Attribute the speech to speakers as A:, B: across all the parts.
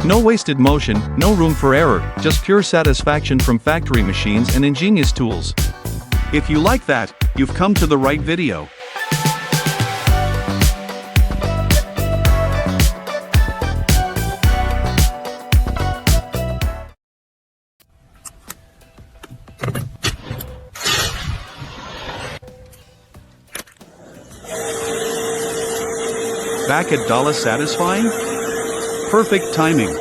A: No wasted motion, no room for error, just pure satisfaction from factory machines and ingenious tools. If you like that, you've come to the right video. Back at Satisfying? Perfect timing.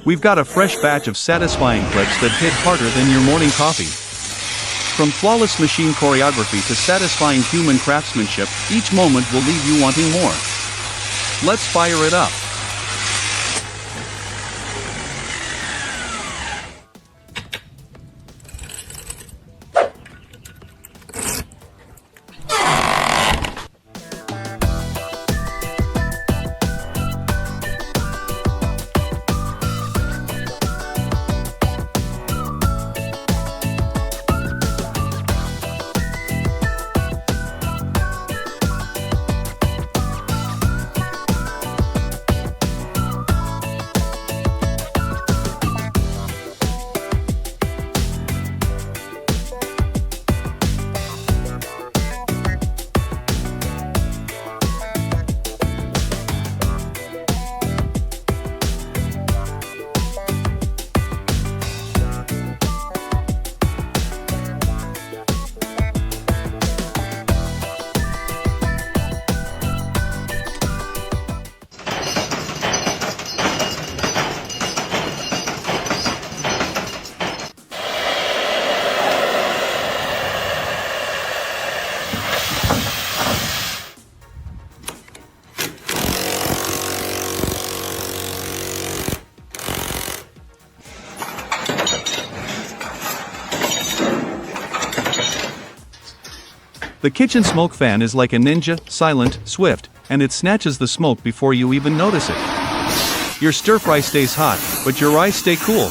A: We've got a fresh batch of satisfying clips that hit harder than your morning coffee. From flawless machine choreography to satisfying human craftsmanship, each moment will leave you wanting more. Let's fire it up. The kitchen smoke fan is like a ninja, silent, swift, and it snatches the smoke before you even notice it. Your stir-fry stays hot, but your eyes stay cool.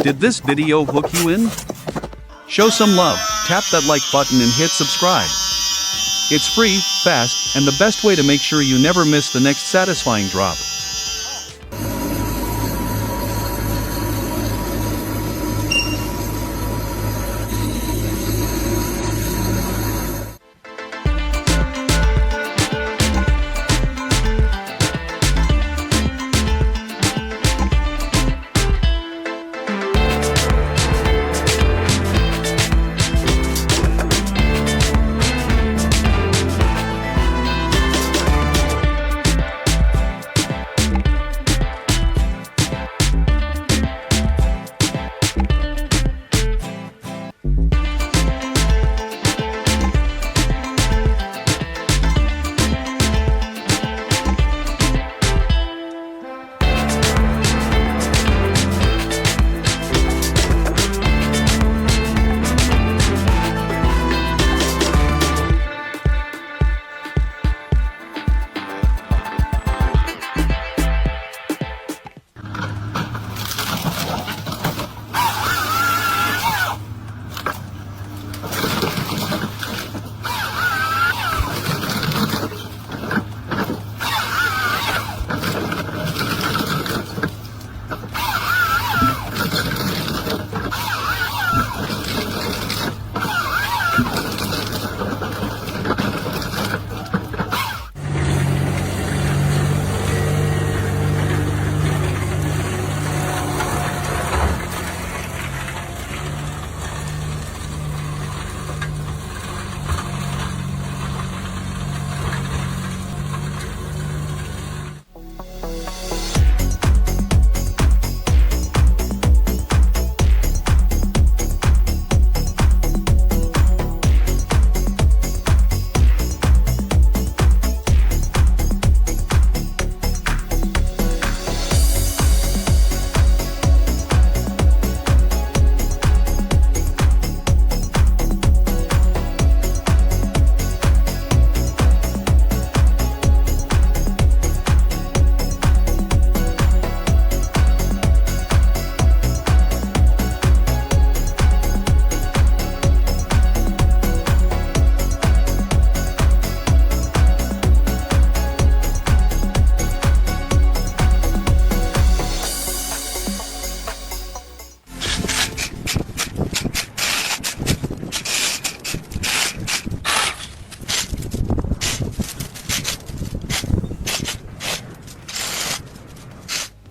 A: Did this video hook you in? Show some love, tap that like button and hit subscribe. It's free, fast, and the best way to make sure you never miss the next satisfying drop.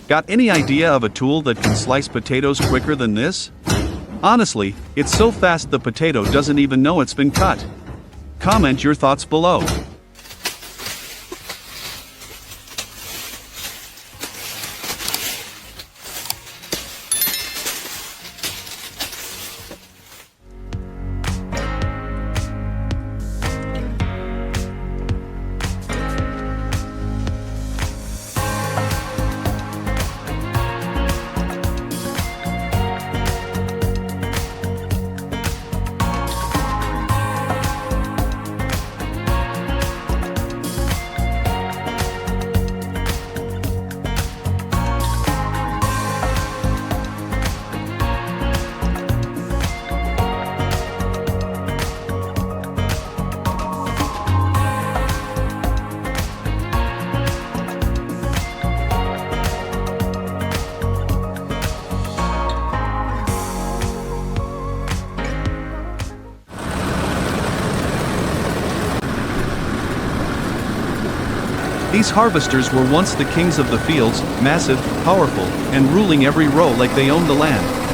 A: Got any idea of a tool that can slice potatoes quicker than this? Honestly, it's so fast the potato doesn't even know it's been cut. Comment your thoughts below. These harvesters were once the kings of the fields, massive, powerful, and ruling every row like they owned the land.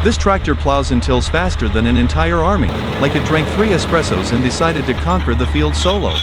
A: This tractor plows and tills faster than an entire army, like it drank 3 espressos and decided to conquer the field solo.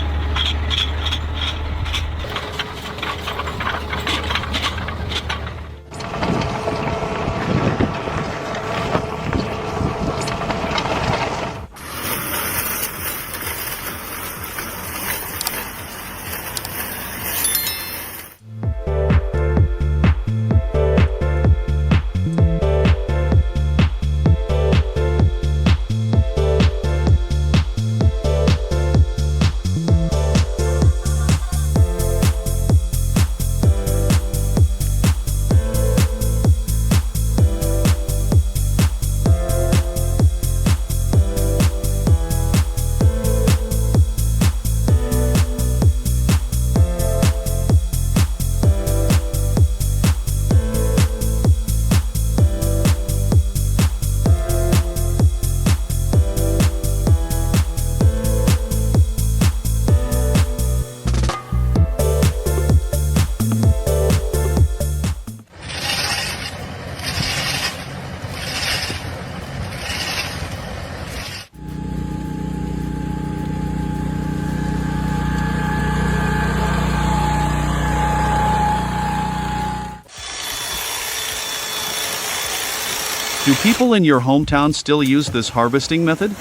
A: Do people in your hometown still use this harvesting method?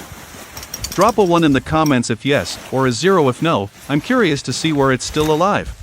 A: Drop a 1 in the comments if yes, or a 0 if no. I'm curious to see where it's still alive.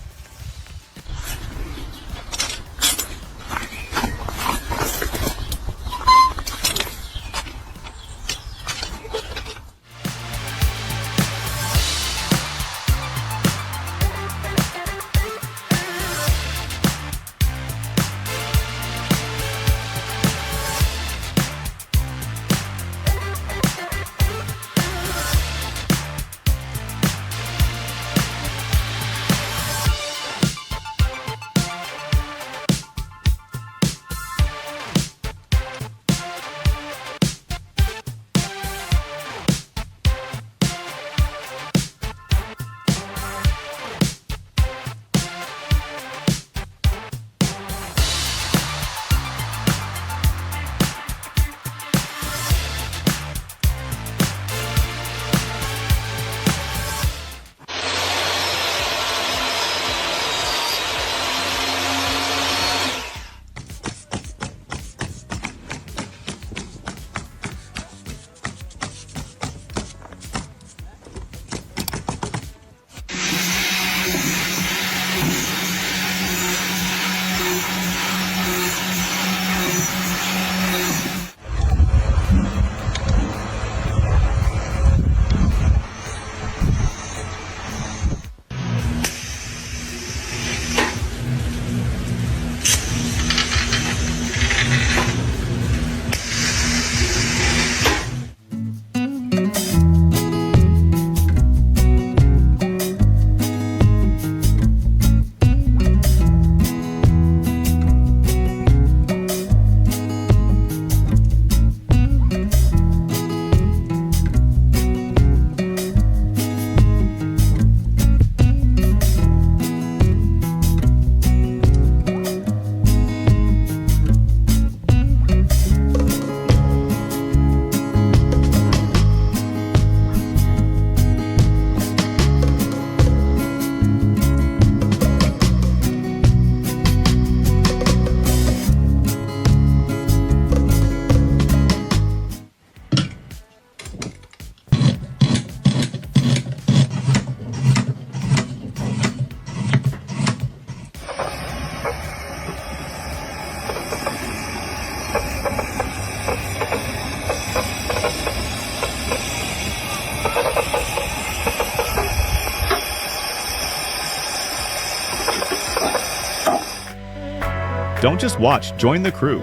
B: Don't just watch, join the crew.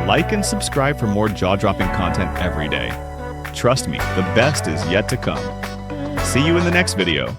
B: Like and subscribe for more jaw-dropping content every day. Trust me, the best is yet to come. See you in the next video.